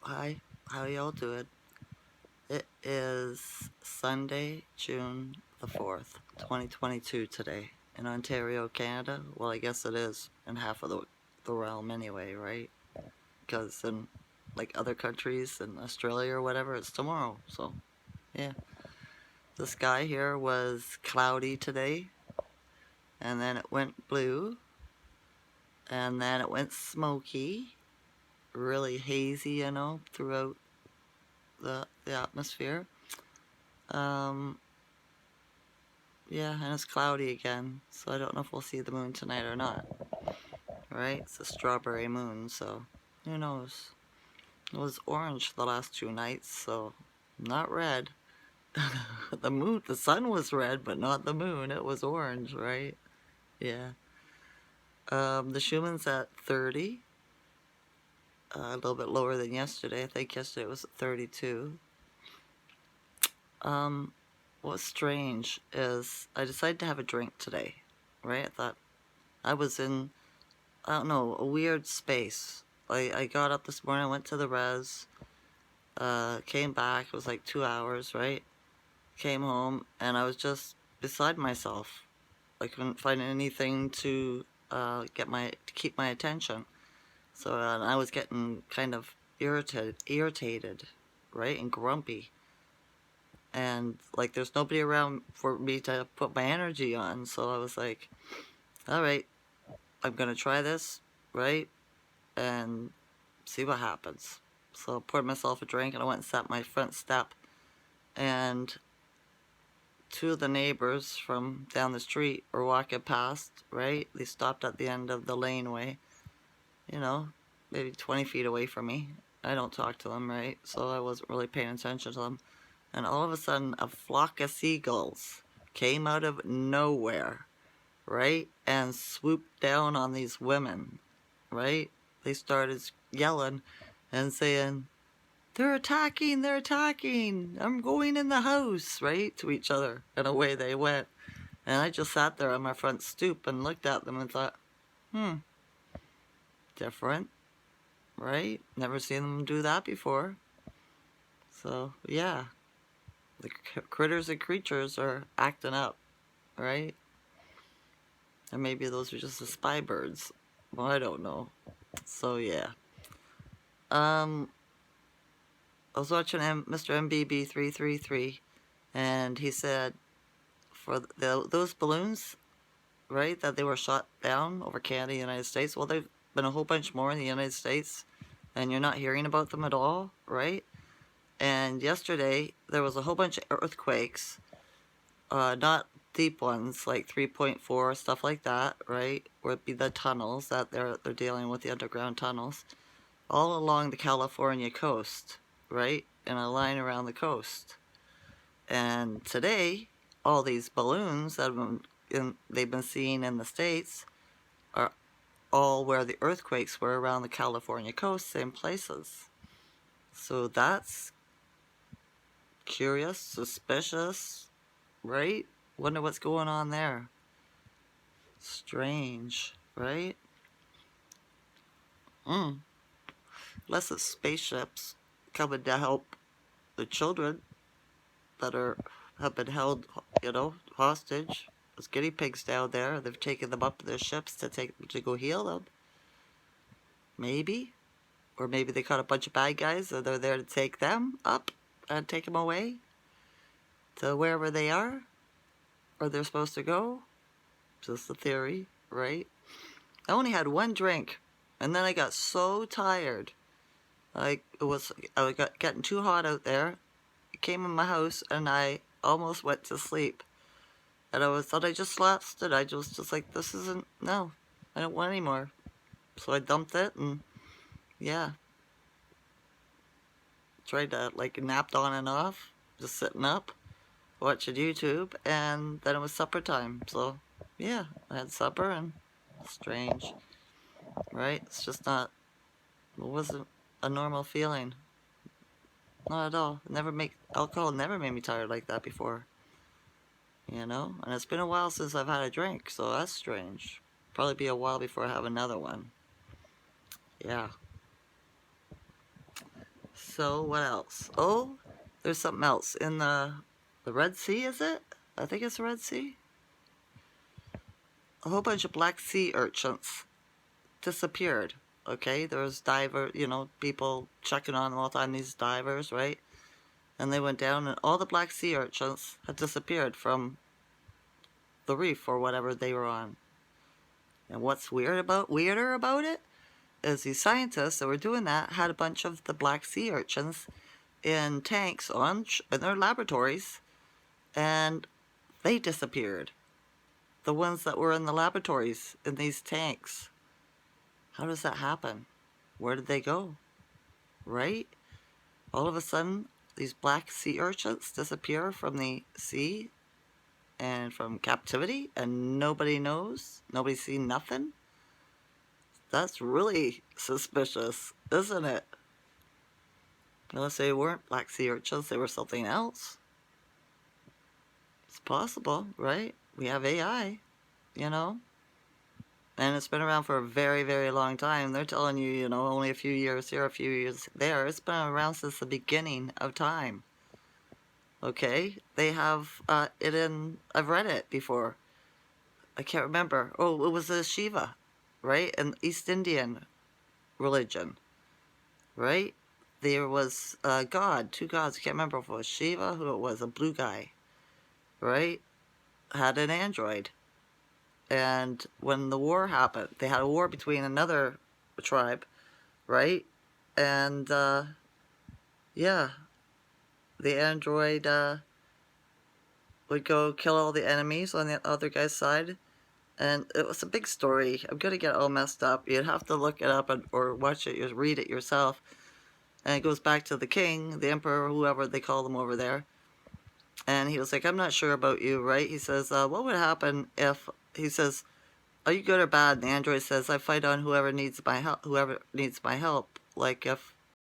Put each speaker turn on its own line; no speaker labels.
Hi, how y'all doing? It is Sunday, June the 4th, 2022 today in Ontario, Canada. Well, I guess it is in half of the realm anyway, right? Because in like other countries in Australia or whatever, it's tomorrow. So, yeah. The sky here was cloudy today, and then it went blue, and then it went smoky, really hazy, throughout the atmosphere. Um, Yeah, and it's cloudy again, so I don't know if we'll see the moon tonight or not. Right? It's a strawberry moon, so who knows? It was orange the last 2 nights, so not red. The sun was red, but not the moon. It was orange, right? Yeah. The Schumann's at 30, a little bit lower than yesterday. I think yesterday it was at 32. Um, what's strange is I decided to have a drink today, right? I thought I was in I don't know, a weird space. I got up this morning, went to the res, came back, it was like 2 hours, right? Came home, and I was just beside myself. I couldn't find anything to to keep my attention. So I was getting kind of irritated, right, and grumpy. And like, there's nobody around for me to put my energy on. So I was like, all right, I'm gonna try this, right? And see what happens. So I poured myself a drink and I went and sat my front step. And two of the neighbors from down the street were walking past, right? They stopped at the end of the laneway, you know, maybe 20 feet away from me. I don't talk to them, right? So I wasn't really paying attention to them. And all of a sudden, a flock of seagulls came out of nowhere, right? And swooped down on these women, right? They started yelling and saying, they're attacking, I'm going in the house, right? To each other. And away they went. And I just sat there on my front stoop and looked at them and thought, different, right? Never seen them do that before. So, yeah, the critters and creatures are acting up, right? Or maybe those are just the spy birds. Well, I don't know. So, yeah. I was watching Mr. MBB333, and he said for those balloons, right, that they were shot down over Canada, United States. Well, there've been a whole bunch more in the United States, and you're not hearing about them at all, right? And yesterday, there was a whole bunch of earthquakes, not deep ones, like 3.4, stuff like that, right? Or it'd be the tunnels that they're dealing with, the underground tunnels, all along the California coast, right? In a line around the coast. And today, all these balloons that they've been seeing in the States are all where the earthquakes were around the California coast, same places. So that's curious, suspicious, right? Wonder what's going on there. Strange, right? Unless it's spaceships coming to help the children that have been held, hostage. There's guinea pigs down there. They've taken them up to their ships to go heal them. Maybe. Or maybe they caught a bunch of bad guys and they're there to take them up and take them away to wherever they are or they're supposed to go. Just a theory, right? I only had one drink and then I got so tired. I was getting too hot out there. I came in my house and I almost went to sleep. And thought I just lost it. I was just like, this isn't, no, I don't want any more. So I dumped it and yeah, tried to napped on and off, just sitting up, watching YouTube, and then it was supper time. So yeah, I had supper and strange, right? It's just not, it wasn't a normal feeling. Not at all. Alcohol never made me tired like that before. And it's been a while since I've had a drink, so that's strange. Probably be a while before I have another one. Yeah. So what else? Oh, there's something else in the Red Sea, is it? I think it's the Red Sea. A whole bunch of black sea urchins disappeared. Okay, there was people checking on them all the time, these divers, right? And they went down, and all the black sea urchins had disappeared from the reef or whatever they were on. And what's weirder about it is these scientists that were doing that had a bunch of the black sea urchins in tanks in their laboratories, and they disappeared. The ones that were in the laboratories in these tanks. How does that happen? Where did they go? Right? All of a sudden, these black sea urchins disappear from the sea and from captivity, and nobody knows? Nobody's seen nothing? That's really suspicious, isn't it? Unless they weren't black sea urchins, they were something else. It's possible, right? We have AI, you know? And it's been around for a very, very long time. They're telling you, only a few years here, a few years there. It's been around since the beginning of time. Okay? They have it in, I've read it before. I can't remember. Oh, it was a Shiva, right? An East Indian religion, right? There was a god, two gods. I can't remember if it was Shiva, who it was, a blue guy, right? Had an android. And when the war happened, they had a war between another tribe, right? And yeah, the android would go kill all the enemies on the other guy's side. And it was a big story. I'm going to get all messed up. You'd have to look it up or watch it, read it yourself. And it goes back to the king, the emperor, whoever they call them over there. And he was like, I'm not sure about you, right? He says, what would happen if, he says, are you good or bad? And the android says, I fight on whoever needs my help. Like if